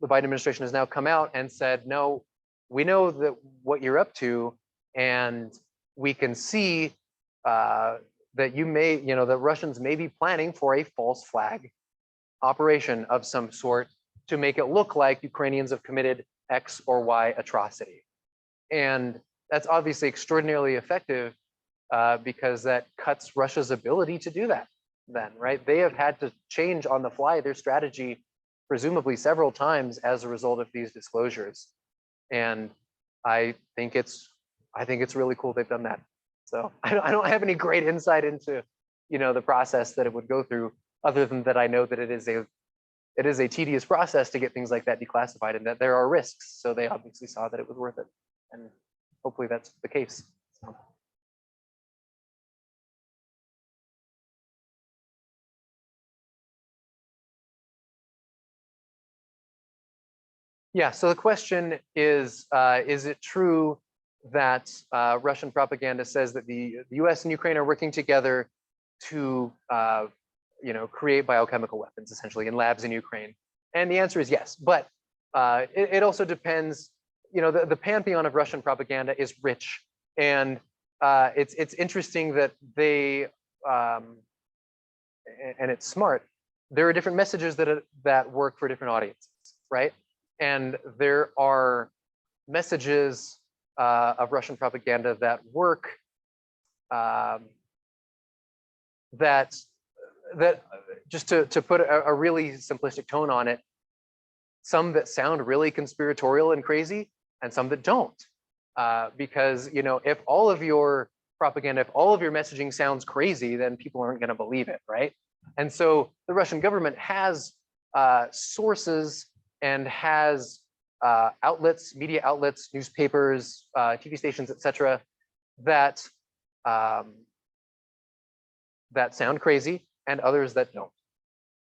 the Biden administration has now come out and said, no, we know that what you're up to, and we can see that you may, the Russians may be planning for a false flag operation of some sort to make it look like Ukrainians have committed X or Y atrocity. And that's obviously extraordinarily effective because that cuts Russia's ability to do that then, right? They have had to change on the fly their strategy presumably several times as a result of these disclosures. And I think it's really cool they've done that. So I don't have any great insight into, the process that it would go through, other than that I know that it is a tedious process to get things like that declassified, and that there are risks. So they obviously saw that it was worth it, and hopefully that's the case. So. Yeah, so the question is it true that Russian propaganda says that the US and Ukraine are working together to create biochemical weapons, essentially, in labs in Ukraine? And the answer is yes, but it also depends. The pantheon of Russian propaganda is rich, and it's interesting that they and it's smart. There are different messages that work for different audiences, right? And there are messages of Russian propaganda that work that just to put a really simplistic tone on it, some that sound really conspiratorial and crazy, and some that don't. Because if all of your propaganda, if all of your messaging sounds crazy, then people aren't going to believe it, right? And so the Russian government has sources and has outlets, media outlets, newspapers, TV stations, etc., that sound crazy, and others that don't.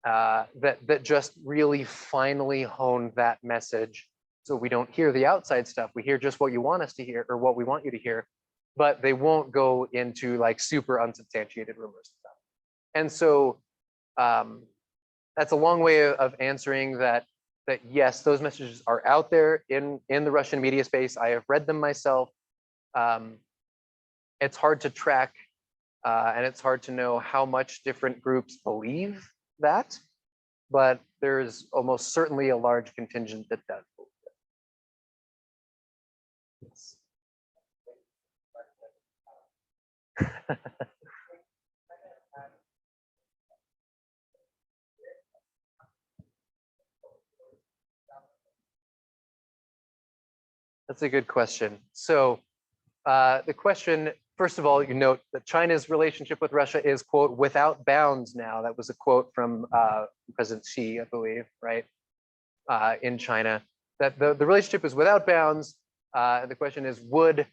That just really finely hone that message, so we don't hear the outside stuff. We hear just what you want us to hear, or what we want you to hear, but they won't go into like super unsubstantiated rumors and stuff. And so that's a long way of answering that yes, those messages are out there in the Russian media space. I have read them myself. It's hard to track, and it's hard to know how much different groups believe that, but there's almost certainly a large contingent that does believe it. That's a good question. So the question, first of all, you note that China's relationship with Russia is, quote, without bounds now. That was a quote from President Xi, I believe, right, in China. That the relationship is without bounds. The question is, would,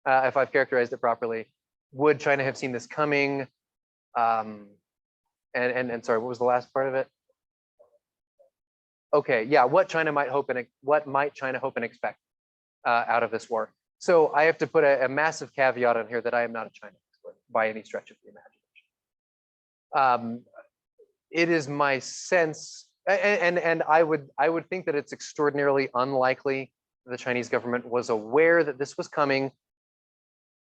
if I've characterized it properly, would China have seen this coming? And sorry, what was the last part of it? Okay, yeah, what might China hope and expect out of this war? So I have to put a massive caveat on here that I am not a China expert by any stretch of the imagination. It is my sense, and I would think that it's extraordinarily unlikely the Chinese government was aware that this was coming,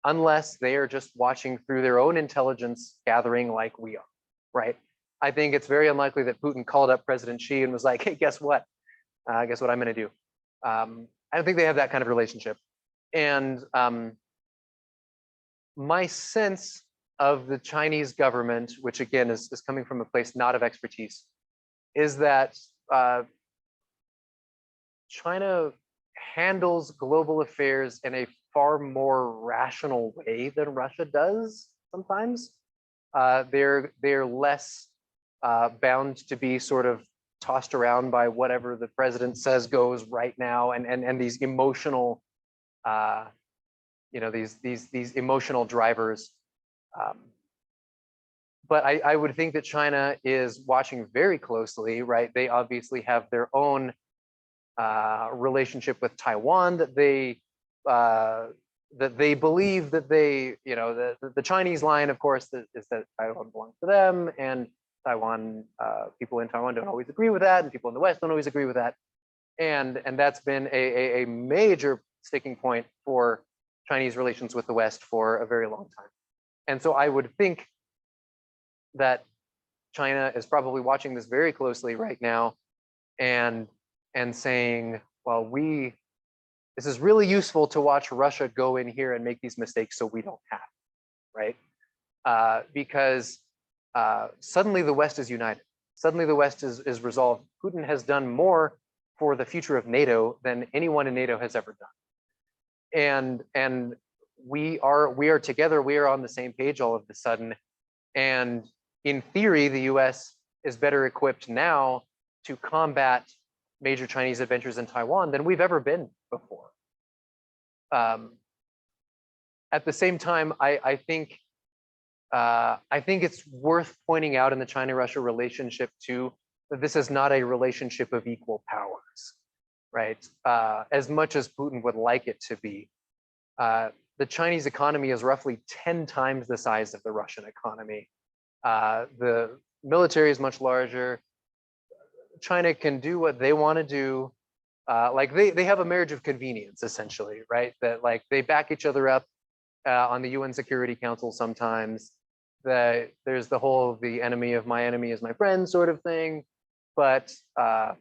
unless they are just watching through their own intelligence gathering like we are, right? I think it's very unlikely that Putin called up President Xi and was like, hey, guess what? Guess what I'm going to do? I don't think they have that kind of relationship. And my sense of the Chinese government, which again is coming from a place not of expertise, is that China handles global affairs in a far more rational way than Russia does sometimes. They're less bound to be sort of tossed around by whatever the president says goes right now, and these emotional these emotional drivers. But I would think that China is watching very closely, right? They obviously have their own relationship with Taiwan that they believe that they, the Chinese line, of course, is that Taiwan belongs to them, and Taiwan, people in Taiwan don't always agree with that, and people in the West don't always agree with that. And that's been a major sticking point for Chinese relations with the West for a very long time. And so I would think that China is probably watching this very closely right now and saying, well, this is really useful to watch Russia go in here and make these mistakes so we don't have, right? Because suddenly the West is united. Suddenly the West is resolved. Putin has done more for the future of NATO than anyone in NATO has ever done. And we are together, we are on the same page all of a sudden. And in theory, the US is better equipped now to combat major Chinese adventures in Taiwan than we've ever been before. At the same time, I think it's worth pointing out in the China-Russia relationship too, that this is not a relationship of equal powers, right? As much as Putin would like it to be. The Chinese economy is roughly 10 times the size of the Russian economy. The military is much larger. China can do what they want to do. Like they have a marriage of convenience, essentially, right? That like they back each other up on the UN Security Council sometimes. That there's the whole the enemy of my enemy is my friend sort of thing. But at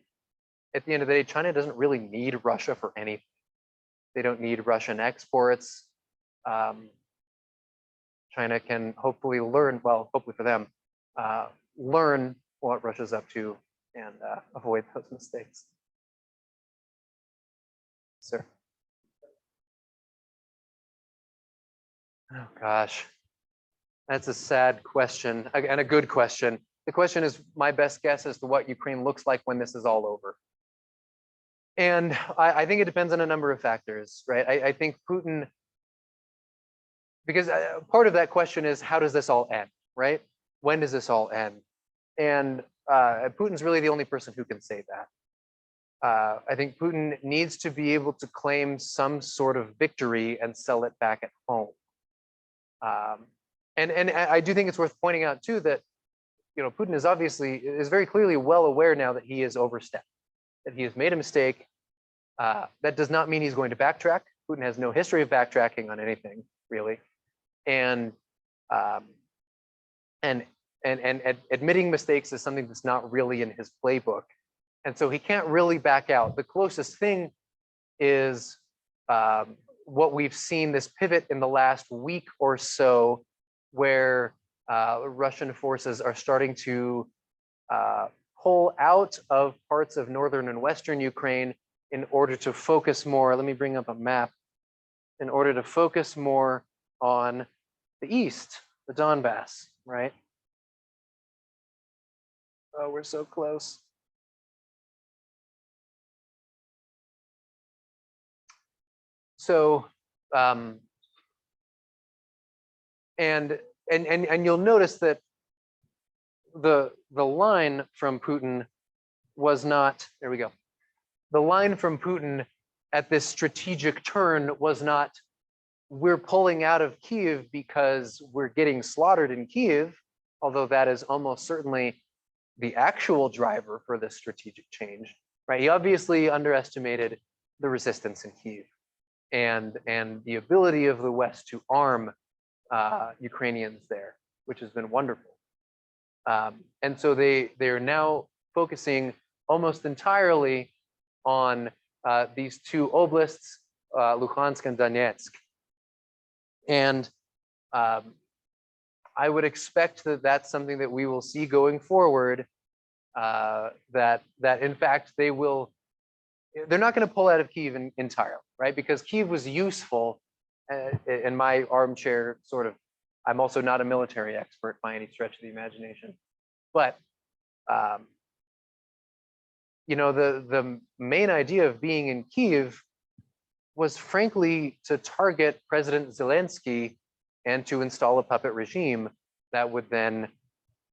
the end of the day, China doesn't really need Russia for anything. They don't need Russian exports. China can hopefully learn, well, hopefully for them, learn what Russia's up to and avoid those mistakes. Sir. Oh gosh, that's a sad question and a good question. The question is my best guess as to what Ukraine looks like when this is all over. And I think it depends on a number of factors, right? I think Putin, because part of that question is how does this all end, right? When does this all end? And Putin's really the only person who can say that. I think Putin needs to be able to claim some sort of victory and sell it back at home. And I do think it's worth pointing out too that, you know, Putin is very clearly well aware now that he has overstepped, that he has made a mistake. That does not mean he's going to backtrack. Putin has no history of backtracking on anything, really. And admitting mistakes is something that's not really in his playbook. And so he can't really back out. The closest thing is what we've seen, this pivot in the last week or so, where Russian forces are starting to pull out of parts of northern and western Ukraine in order to focus more, let me bring up a map, in order to focus more on the east, the Donbass, right? Oh, we're so close. So, and you'll notice that the line from Putin was not, there we go. The line from Putin at this strategic turn was not, we're pulling out of Kyiv because we're getting slaughtered in Kyiv, although that is almost certainly the actual driver for this strategic change, right? He obviously underestimated the resistance in Kyiv and the ability of the West to arm Ukrainians there, which has been wonderful. And so they're now focusing almost entirely on these two oblasts, Luhansk and Donetsk. And I would expect that that's something that we will see going forward, that in fact they're not going to pull out of Kyiv entirely, right? Because Kyiv was useful in my armchair sort of, I'm also not a military expert by any stretch of the imagination, but you know, the main idea of being in Kyiv was frankly to target President Zelensky and to install a puppet regime that would then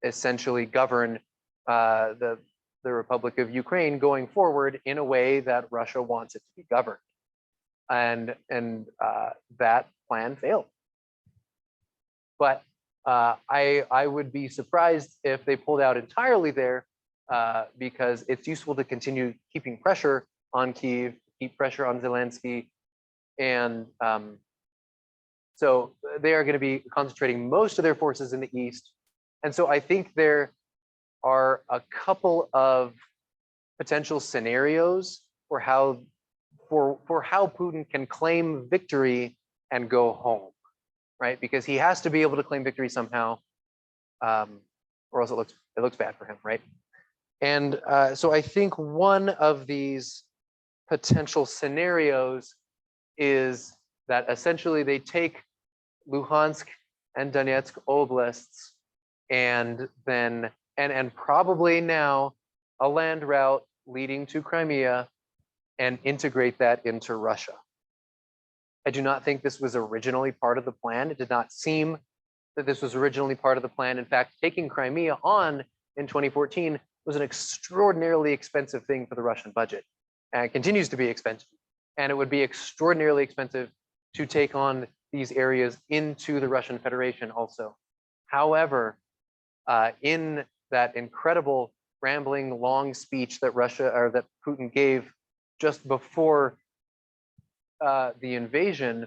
essentially govern the Republic of Ukraine going forward in a way that Russia wants it to be governed. And that plan failed. But I would be surprised if they pulled out entirely there, because it's useful to continue keeping pressure on Kyiv, keep pressure on Zelensky. And so they are going to be concentrating most of their forces in the east. And so I think there are a couple of potential scenarios for how Putin can claim victory and go home, right? Because he has to be able to claim victory somehow, or else it looks bad for him, right? And so I think one of these potential scenarios is that essentially they take Luhansk and Donetsk oblasts and then and probably now a land route leading to Crimea and integrate that into Russia. I do not think this was originally part of the plan. It did not seem that this was originally part of the plan. In fact, taking Crimea on in 2014 was an extraordinarily expensive thing for the Russian budget, and it continues to be expensive. And it would be extraordinarily expensive to take on these areas into the Russian Federation also. However, in that incredible rambling long speech that that Putin gave just before the invasion,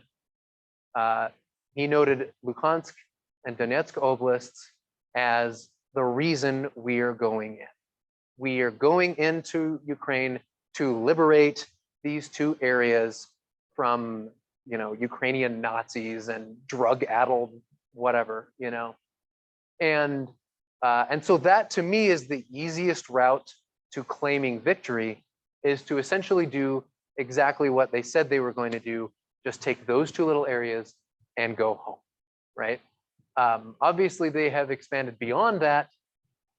he noted Luhansk and Donetsk oblasts as the reason we are going in. We are going into Ukraine to liberate these two areas from, Ukrainian Nazis and drug-addled whatever, and so that to me is the easiest route to claiming victory, is to essentially do exactly what they said they were going to do, just take those two little areas and go home, right? Obviously, they have expanded beyond that,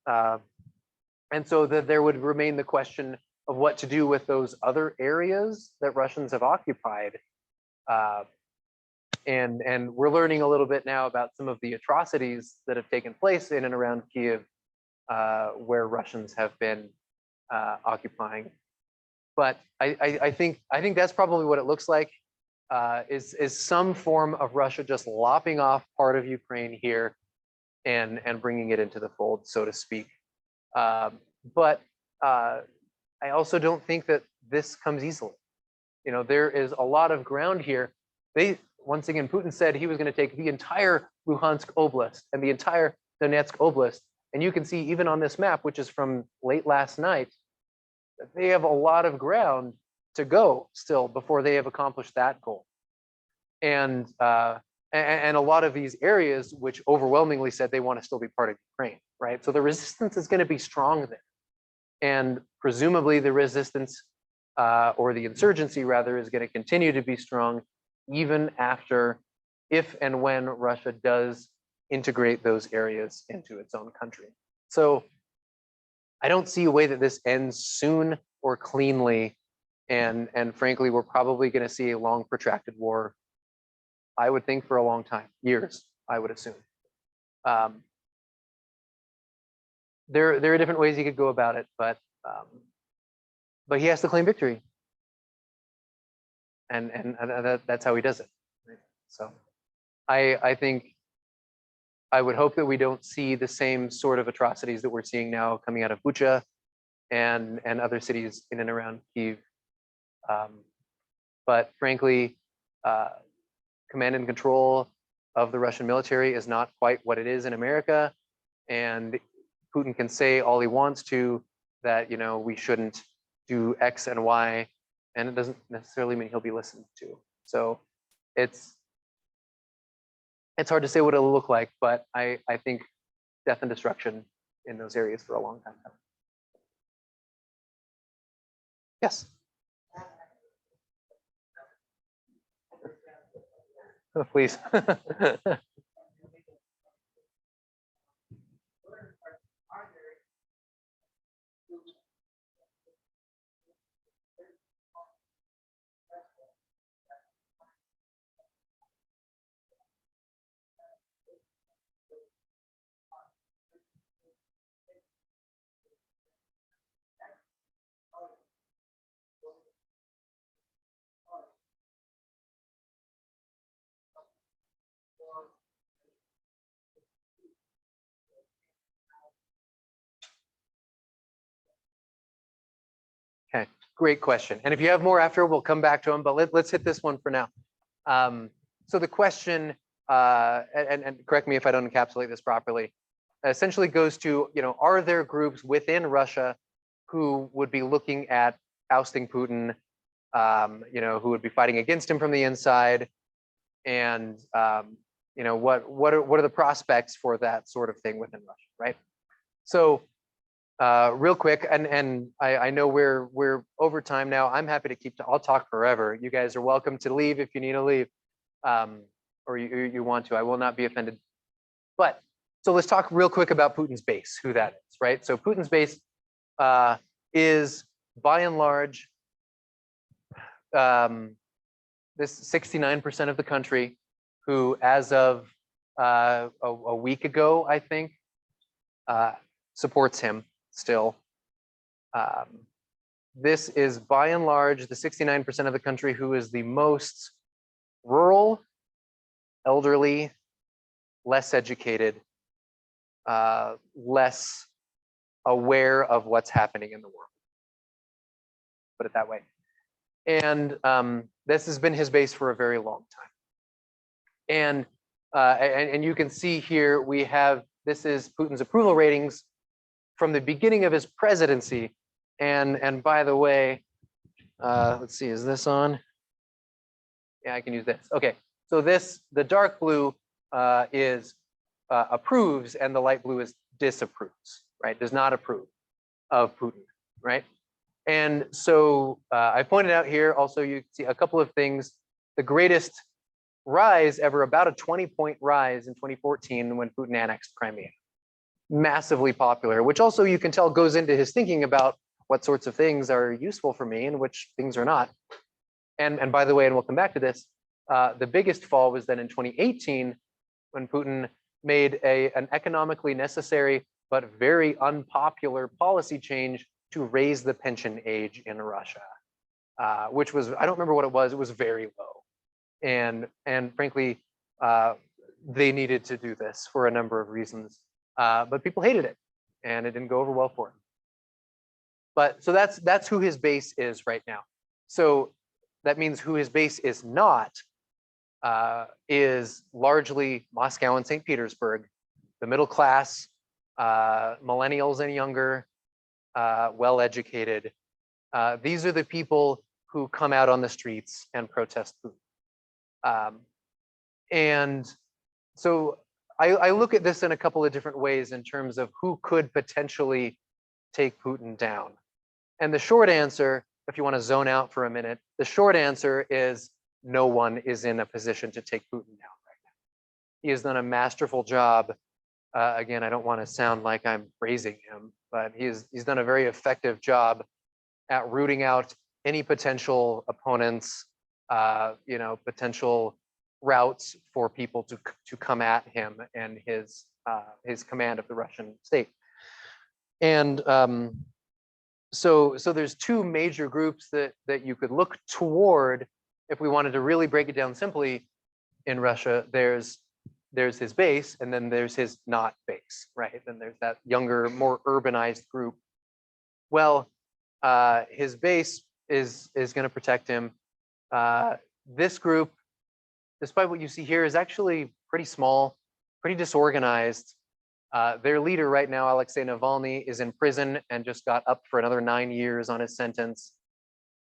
and so that there would remain the question of what to do with those other areas that Russians have occupied. And we're learning a little bit now about some of the atrocities that have taken place in and around Kyiv, where Russians have been occupying. But I think that's probably what it looks like, is some form of Russia just lopping off part of Ukraine here and bringing it into the fold, so to speak. But I also don't think that this comes easily. There is a lot of ground here. Once again, Putin said he was going to take the entire Luhansk Oblast and the entire Donetsk Oblast. And you can see even on this map, which is from late last night, that they have a lot of ground to go still before they have accomplished that goal. And a lot of these areas, which overwhelmingly said they want to still be part of Ukraine, right? So the resistance is going to be strong there. And presumably the resistance, or the insurgency rather, is going to continue to be strong even after, if and when Russia does integrate those areas into its own country. So I don't see a way that this ends soon or cleanly. And frankly, we're probably going to see a long protracted war, I would think, for a long time, years, I would assume. There are different ways he could go about it, but he has to claim victory. And that's how he does it. Right? So I think, I would hope that we don't see the same sort of atrocities that we're seeing now coming out of Bucha and other cities in and around Kyiv. But frankly, command and control of the Russian military is not quite what it is in America. And Putin can say all he wants to, that we shouldn't do X and Y, and it doesn't necessarily mean he'll be listened to. So it's hard to say what it'll look like, but I think death and destruction in those areas for a long time. Yes. Oh, please. Great question. And if you have more after, we'll come back to them, but let's hit this one for now. So the question, and correct me if I don't encapsulate this properly, essentially goes to, are there groups within Russia who would be looking at ousting Putin, who would be fighting against him from the inside, and what are the prospects for that sort of thing within Russia, right? So real quick, and I know we're over time now. I'm happy to I'll talk forever. You guys are welcome to leave if you need to leave, or you want to. I will not be offended. But so let's talk real quick about Putin's base, who that is, right? So Putin's base is by and large this 69% of the country who, as of a week ago, I think, supports him still. This is by and large the 69% of the country who is the most rural, elderly, less educated, less aware of what's happening in the world. Put it that way. And this has been his base for a very long time. And you can see here we have, this is Putin's approval ratings from the beginning of his presidency. And by the way, let's see, is this on? Yeah, I can use this. Okay, so the dark blue is approves, and the light blue is disapproves, right? Does not approve of Putin, right? And so I pointed out here also, you see a couple of things. The greatest rise ever, about a 20-point rise in 2014 when Putin annexed Crimea. Massively popular, which also you can tell goes into his thinking about what sorts of things are useful for me and which things are not. And by the way, and we'll come back to this, the biggest fall was then in 2018 when Putin made an economically necessary but very unpopular policy change to raise the pension age in Russia, which was, I don't remember what it was very low. And frankly, they needed to do this for a number of reasons, but people hated it and it didn't go over well for him. But so that's who his base is right now. So that means who his base is not is largely Moscow and St. Petersburg, the middle class, millennials and younger, well-educated. These are the people who come out on the streets and protest Putin. And so I look at this in a couple of different ways in terms of who could potentially take Putin down. And the short answer, if you want to zone out for a minute, the short answer is no one is in a position to take Putin down right now. He has done a masterful job. Again, I don't want to sound like I'm praising him, but he's done a very effective job at rooting out any potential opponents, potential routes for people to come at him and his command of the Russian state. And so there's two major groups that you could look toward if we wanted to really break it down simply in Russia. There's his base, and then there's his not base, right? Then there's that younger, more urbanized group. Well, his base is going to protect him. This group, despite what you see here, is actually pretty small, pretty disorganized. Their leader right now, Alexei Navalny, is in prison and just got up for another 9 years on his sentence.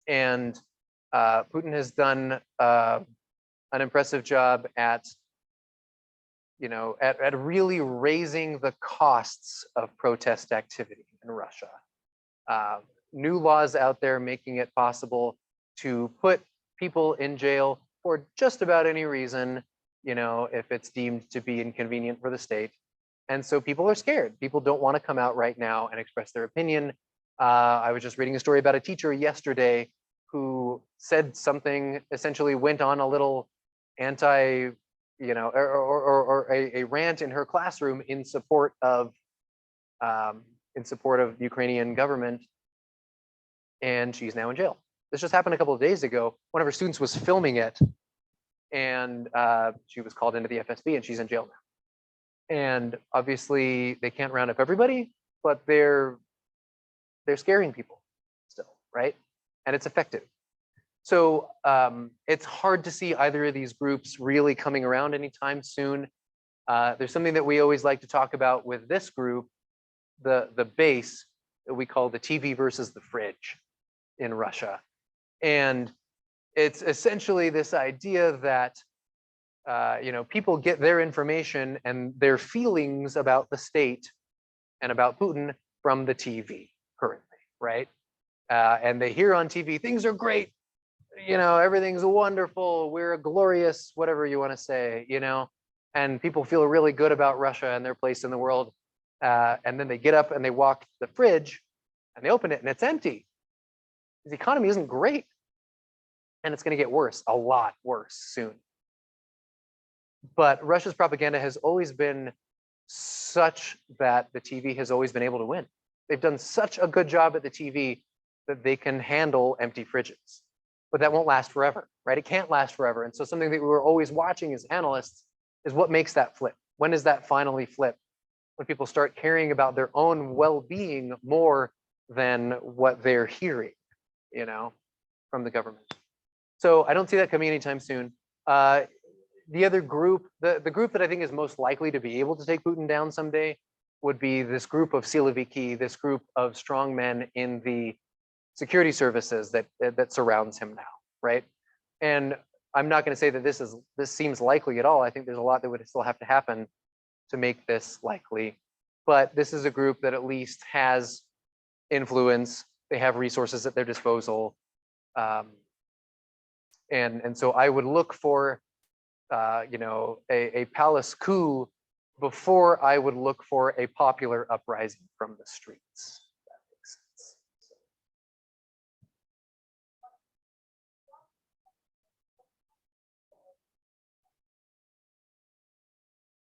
And Putin has done an impressive job at really raising the costs of protest activity in Russia. New laws out there making it possible to put people in jail for just about any reason, if it's deemed to be inconvenient for the state. And so people are scared. People don't want to come out right now and express their opinion. I was just reading a story about a teacher yesterday who said something, essentially went on a little or a rant in her classroom in support of the Ukrainian government, and she's now in jail. This just happened a couple of days ago. One of her students was filming it, and she was called into the FSB, and she's in jail now. And obviously, they can't round up everybody, but they're scaring people still, right? and it's effective. So it's hard to see either of these groups really coming around anytime soon. There's something that we always like to talk about with this group, the base that we call the TV versus the fridge in Russia. And it's essentially this idea that people get their information and their feelings about the state and about Putin from the TV currently, right? And they hear on TV, things are great, everything's wonderful, we're glorious, whatever you want to say, and people feel really good about Russia and their place in the world. And then they get up and they walk to the fridge and they open it and it's empty. The economy isn't great. And it's going to get worse, a lot worse soon. But Russia's propaganda has always been such that the TV has always been able to win. They've done such a good job at the TV that they can handle empty fridges. But that won't last forever, right? It can't last forever. And so something that we were always watching as analysts is what makes that flip. When does that finally flip? When people start caring about their own well-being more than what they're hearing, from the government. So I don't see that coming anytime soon. The other group, the group that I think is most likely to be able to take Putin down someday would be this group of siloviki, this group of strong men in the security services that surrounds him now, right? And I'm not going to say that this seems likely at all. I think there's a lot that would still have to happen to make this likely. But this is a group that at least has influence. They have resources at their disposal. And so I would look for, a palace coup before I would look for a popular uprising from the streets. If that makes sense.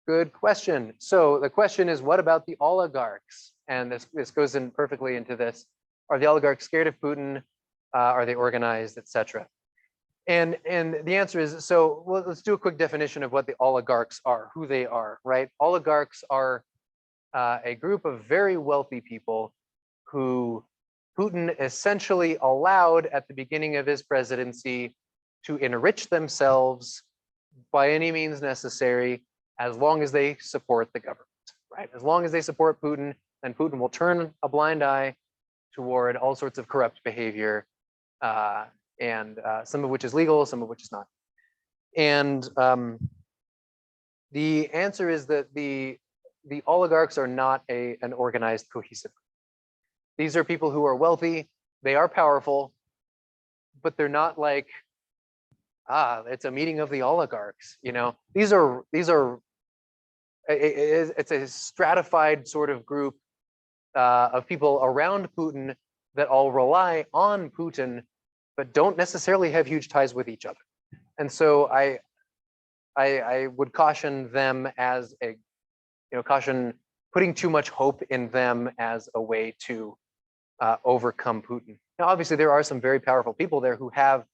Good question. So the question is, what about the oligarchs? And this goes in perfectly into this. Are the oligarchs scared of Putin? Are they organized, etc.? And the answer is, so let's do a quick definition of what the oligarchs are, who they are, right? Oligarchs are a group of very wealthy people who Putin essentially allowed at the beginning of his presidency to enrich themselves by any means necessary, as long as they support the government, right? As long as they support Putin, then Putin will turn a blind eye toward all sorts of corrupt behavior, and some of which is legal, some of which is not. And the answer is that the oligarchs are not an organized, cohesive group. These are people who are wealthy, they are powerful, but they're not like, it's a meeting of the oligarchs. These are it's a stratified sort of group of people around Putin that all rely on Putin, but don't necessarily have huge ties with each other. And so I would caution them as caution putting too much hope in them as a way to overcome Putin. Now, obviously, there are some very powerful people there who have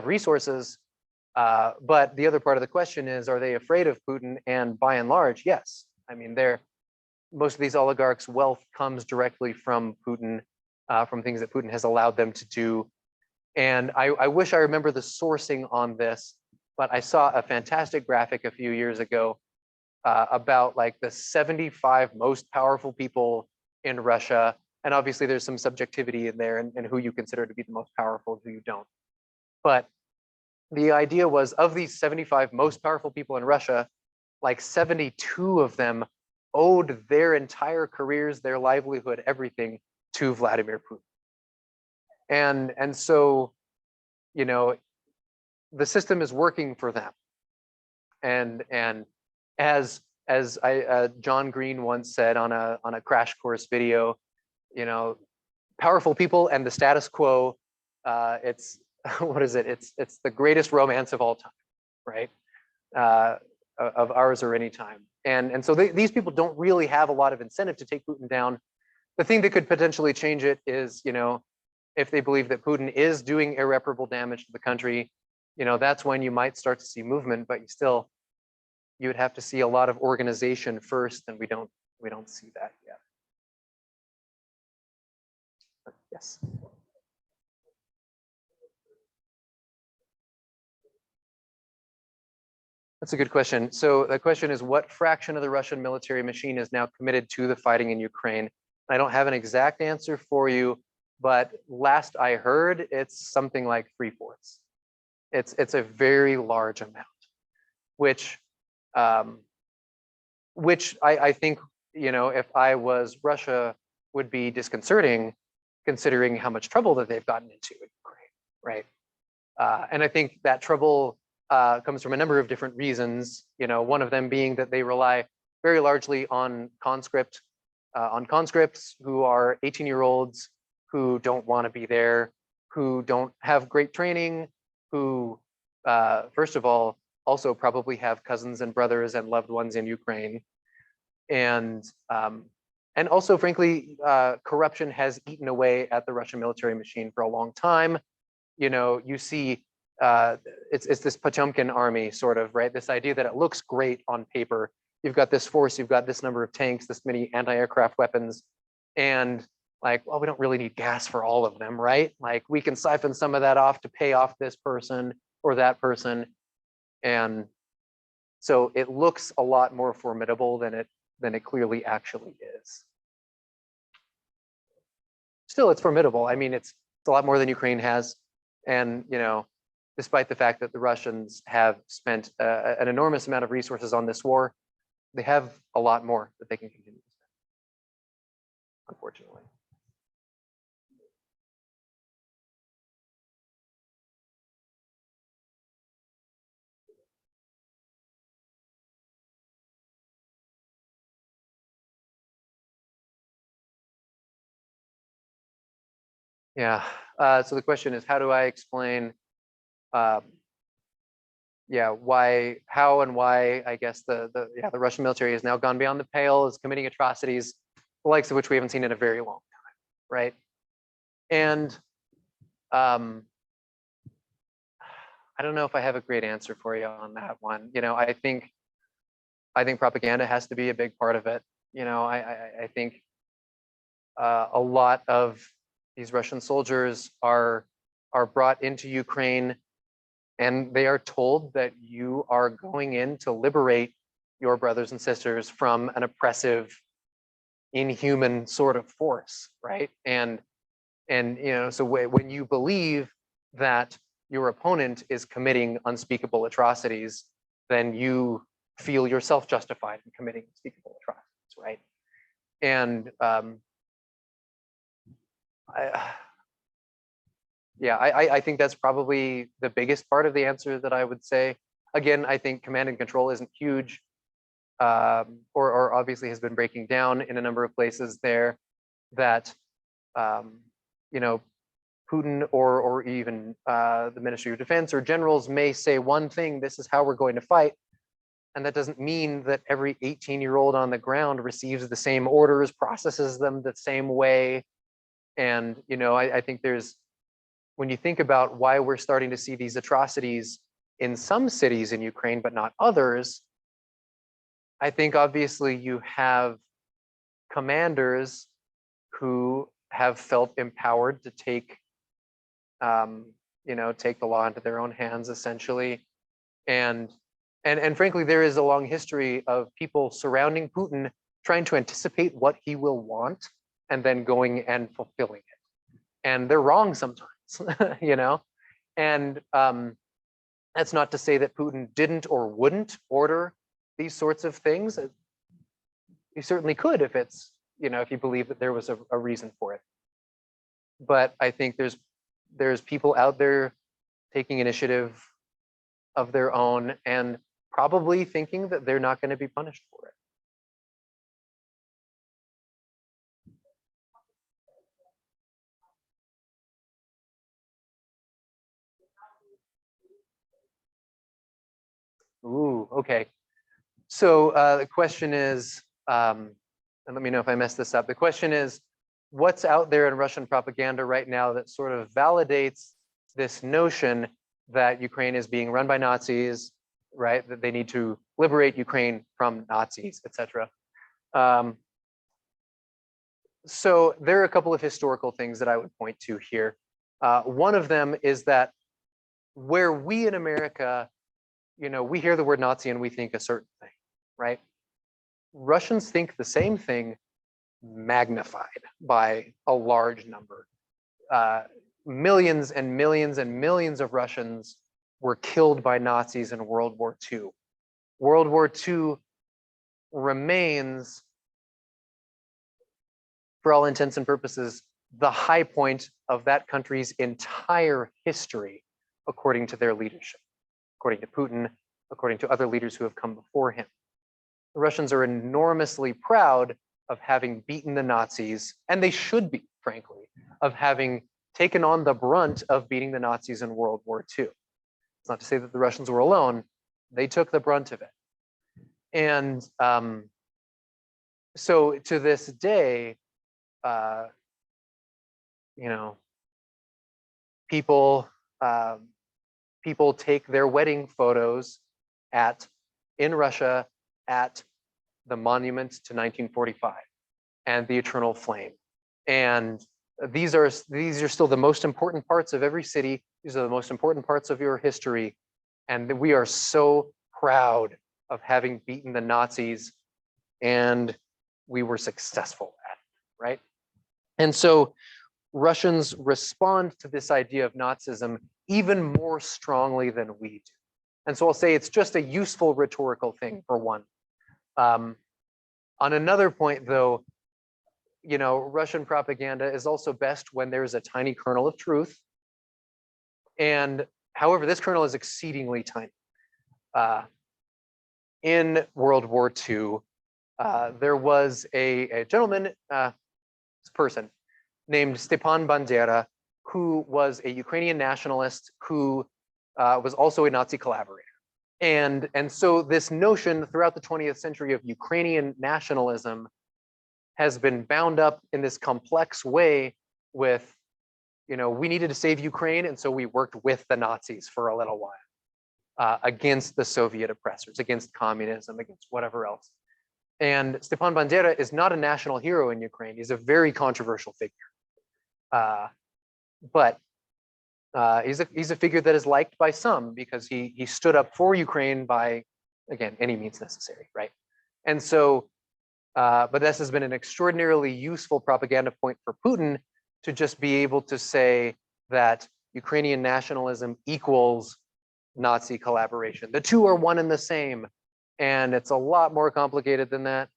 resources, but the other part of the question is, are they afraid of Putin? And by and large, yes. I mean, most of these oligarchs' wealth comes directly from Putin, from things that Putin has allowed them to do. And I wish I remember the sourcing on this, but I saw a fantastic graphic a few years ago about like the 75 most powerful people in Russia. And obviously there's some subjectivity in there and who you consider to be the most powerful and who you don't. But the idea was, of these 75 most powerful people in Russia, like 72 of them owed their entire careers, their livelihood, everything to Vladimir Putin. And so, the system is working for them. And as John Green once said on a crash course video, powerful people and the status quo, it's what is it? It's the greatest romance of all time, right? Of ours or any time. And so these people don't really have a lot of incentive to take Putin down. The thing that could potentially change it is, if they believe that Putin is doing irreparable damage to the country, that's when you might start to see movement, but you would have to see a lot of organization first, and we don't see that yet. Yes. That's a good question. So the question is, what fraction of the Russian military machine is now committed to the fighting in Ukraine? I don't have an exact answer for you, but last I heard, it's something like 3/4. It's a very large amount, which I think, you know, if I was Russia, would be disconcerting, considering how much trouble that they've gotten into in Ukraine, right? And I think that trouble comes from a number of different reasons. You know, one of them being that they rely very largely on conscripts who are 18-year-olds who don't want to be there, who don't have great training, who, first of all, also probably have cousins and brothers and loved ones in Ukraine, and also, frankly, corruption has eaten away at the Russian military machine for a long time. You know, you see, it's this Potemkin army, sort of, right? This idea that it looks great on paper. You've got this force, you've got this number of tanks, this many anti-aircraft weapons, and like, well, we don't really need gas for all of them, right? Like, we can siphon some of that off to pay off this person or that person, and so it looks a lot more formidable than it clearly actually is. Still, it's formidable. I mean, it's a lot more than Ukraine has, and you know, despite the fact that the Russians have spent an enormous amount of resources on this war, they have a lot more that they can continue to spend, unfortunately. Yeah. So the question is, how do I explain, how and why, I guess, the Russian military has now gone beyond the pale, is committing atrocities, the likes of which we haven't seen in a very long time, right? And I don't know if I have a great answer for you on that one. You know, I think propaganda has to be a big part of it. You know, I think a lot of these Russian soldiers are brought into Ukraine, and they are told that you are going in to liberate your brothers and sisters from an oppressive, inhuman sort of force, right? And you know, so when you believe that your opponent is committing unspeakable atrocities, then you feel yourself justified in committing unspeakable atrocities, right? And I think that's probably the biggest part of the answer that I would say. Again, I think command and control isn't huge, or obviously has been breaking down in a number of places there, that you know, Putin or even the Ministry of Defense or generals may say one thing, this is how we're going to fight, and that doesn't mean that every 18-year-old on the ground receives the same orders, processes them the same way. And you know, I think there's, when you think about why we're starting to see these atrocities in some cities in Ukraine, but not others, I think obviously you have commanders who have felt empowered to take, you know, take the law into their own hands, essentially. And frankly, there is a long history of people surrounding Putin, trying to anticipate what he will want and then going and fulfilling it. And they're wrong sometimes. You know, and that's not to say that Putin didn't or wouldn't order these sorts of things. He certainly could, if it's, you know, if you believe that there was a reason for it. But I think there's people out there taking initiative of their own and probably thinking that they're not going to be punished for it. Ooh, okay. So the question is, and let me know if I messed this up. The question is, what's out there in Russian propaganda right now that sort of validates this notion that Ukraine is being run by Nazis, right? That they need to liberate Ukraine from Nazis, etc. So there are a couple of historical things that I would point to here. One of them is that where we in America we hear the word Nazi and we think a certain thing, right? Russians think the same thing magnified by a large number. Millions and millions and millions of Russians were killed by Nazis in World War II. World War II remains, for all intents and purposes, the high point of that country's entire history, according to their leadership, according to Putin, according to other leaders who have come before him. The Russians are enormously proud of having beaten the Nazis, and they should be, frankly, of having taken on the brunt of beating the Nazis in World War II. It's not to say that the Russians were alone. They took the brunt of it. And so to this day, people take their wedding photos in Russia at the monument to 1945 and the eternal flame. And these are still the most important parts of every city. These are the most important parts of your history. And we are so proud of having beaten the Nazis, and we were successful at it, right? And so Russians respond to this idea of Nazism even more strongly than we do. And so I'll say it's just a useful rhetorical thing, for one. On another point, though, Russian propaganda is also best when there's a tiny kernel of truth. And however, this kernel is exceedingly tiny. In World War II, there was a gentleman, person named Stepan Bandera, who was a Ukrainian nationalist who was also a Nazi collaborator. And so this notion throughout the 20th century of Ukrainian nationalism has been bound up in this complex way with, we needed to save Ukraine, and so we worked with the Nazis for a little while against the Soviet oppressors, against communism, against whatever else. And Stepan Bandera is not a national hero in Ukraine. He's a very controversial figure. But he's a figure that is liked by some because he stood up for Ukraine by, again, any means necessary, right? And so, but this has been an extraordinarily useful propaganda point for Putin to just be able to say that Ukrainian nationalism equals Nazi collaboration. The two are one and the same. And it's a lot more complicated than that,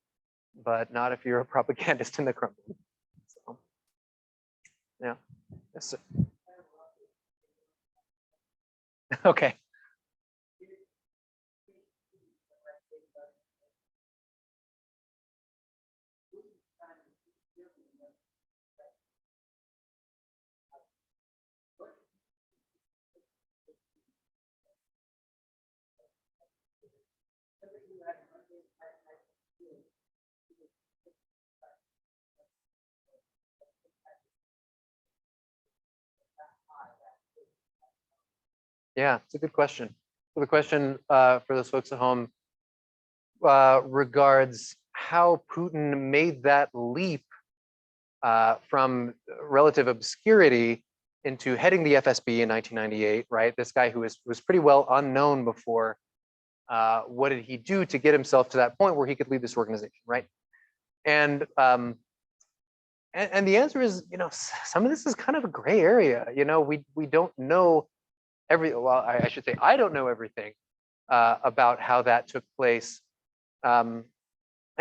but not if you're a propagandist in the Kremlin. So, yeah. Yes, okay. Yeah, it's a good question. So the question for those folks at home regards how Putin made that leap from relative obscurity into heading the FSB in 1998, right? This guy who was pretty well unknown before. What did he do to get himself to that point where he could lead this organization, right? And the answer is, some of this is kind of a gray area. We don't know I should say, I don't know everything about how that took place. I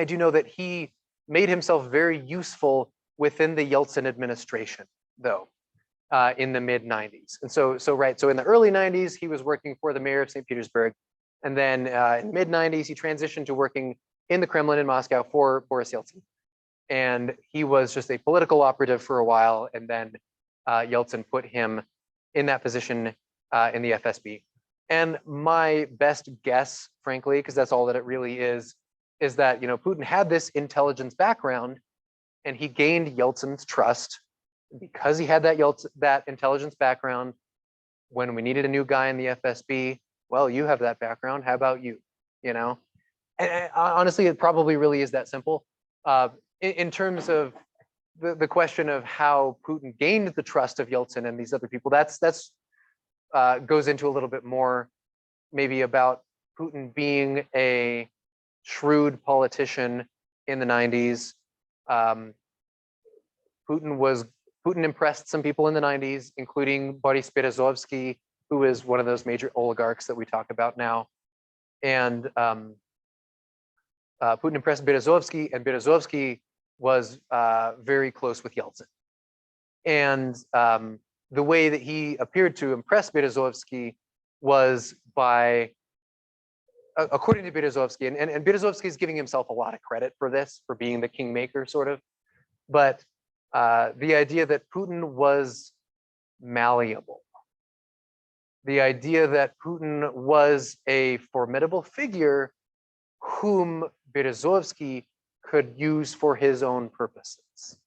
do know that he made himself very useful within the Yeltsin administration, though, in the mid 90s. And so in the early 90s, he was working for the mayor of St. Petersburg. And then in mid 90s, he transitioned to working in the Kremlin in Moscow for Boris Yeltsin. And he was just a political operative for a while. And then Yeltsin put him in that position in the FSB. And my best guess, frankly, because that's all that it really is that Putin had this intelligence background, and he gained Yeltsin's trust because he had that intelligence background. When we needed a new guy in the FSB, well, you have that background. How about you? And honestly, it probably really is that simple. In terms of the question of how Putin gained the trust of Yeltsin and these other people, that's goes into a little bit more maybe about Putin being a shrewd politician in the 90s. Putin impressed some people in the 90s, including Boris Berezovsky, who is one of those major oligarchs that we talk about now. And Putin impressed Berezovsky, and Berezovsky was very close with Yeltsin. And the way that he appeared to impress Berezovsky was by, according to Berezovsky, and Berezovsky is giving himself a lot of credit for this, for being the kingmaker, sort of. But the idea that Putin was malleable, the idea that Putin was a formidable figure whom Berezovsky could use for his own purposes.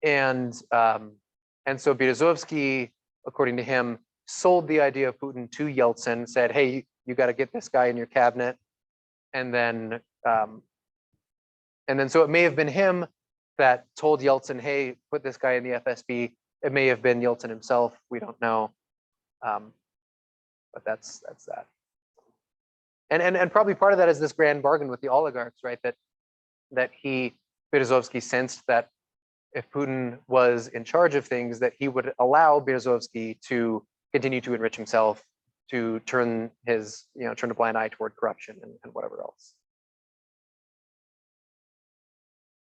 And so Berezovsky, according to him, sold the idea of Putin to Yeltsin, said, hey, you got to get this guy in your cabinet. And then so it may have been him that told Yeltsin, hey, put this guy in the FSB. It may have been Yeltsin himself. We don't know. But that's that. And probably part of that is this grand bargain with the oligarchs, right? That Berezovsky sensed that if Putin was in charge of things, that he would allow Berezovsky to continue to enrich himself, to turn a blind eye toward corruption and whatever else.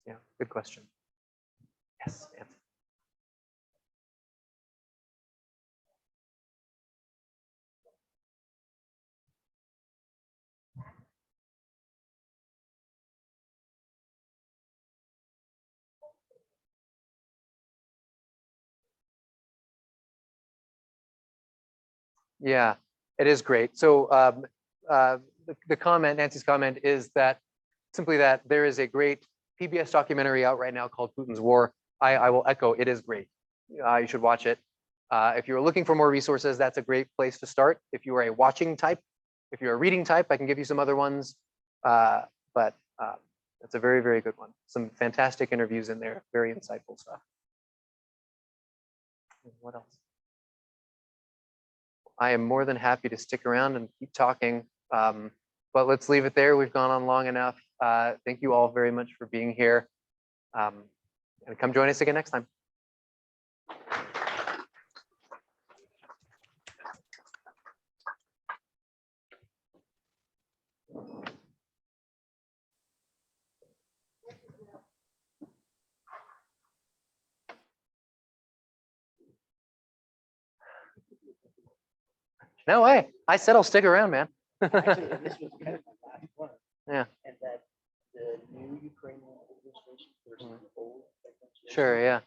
Yeah, good question. Yes, Anthony. Yeah, it is great. So the comment, Nancy's comment, is that simply that there is a great PBS documentary out right now called Putin's War. I will echo, it is great. You should watch it. If you're looking for more resources, that's a great place to start. If you are a watching type, if you're a reading type, I can give you some other ones. But that's a very, very good one. Some fantastic interviews in there, very insightful stuff. What else? I am more than happy to stick around and keep talking, but let's leave it there. We've gone on long enough. Thank you all very much for being here, and come join us again next time. No way. I said I'll stick around, man. Actually, this was kind of the last one. Yeah. And that the new Ukrainian administration versus the old administration. Sure, yeah.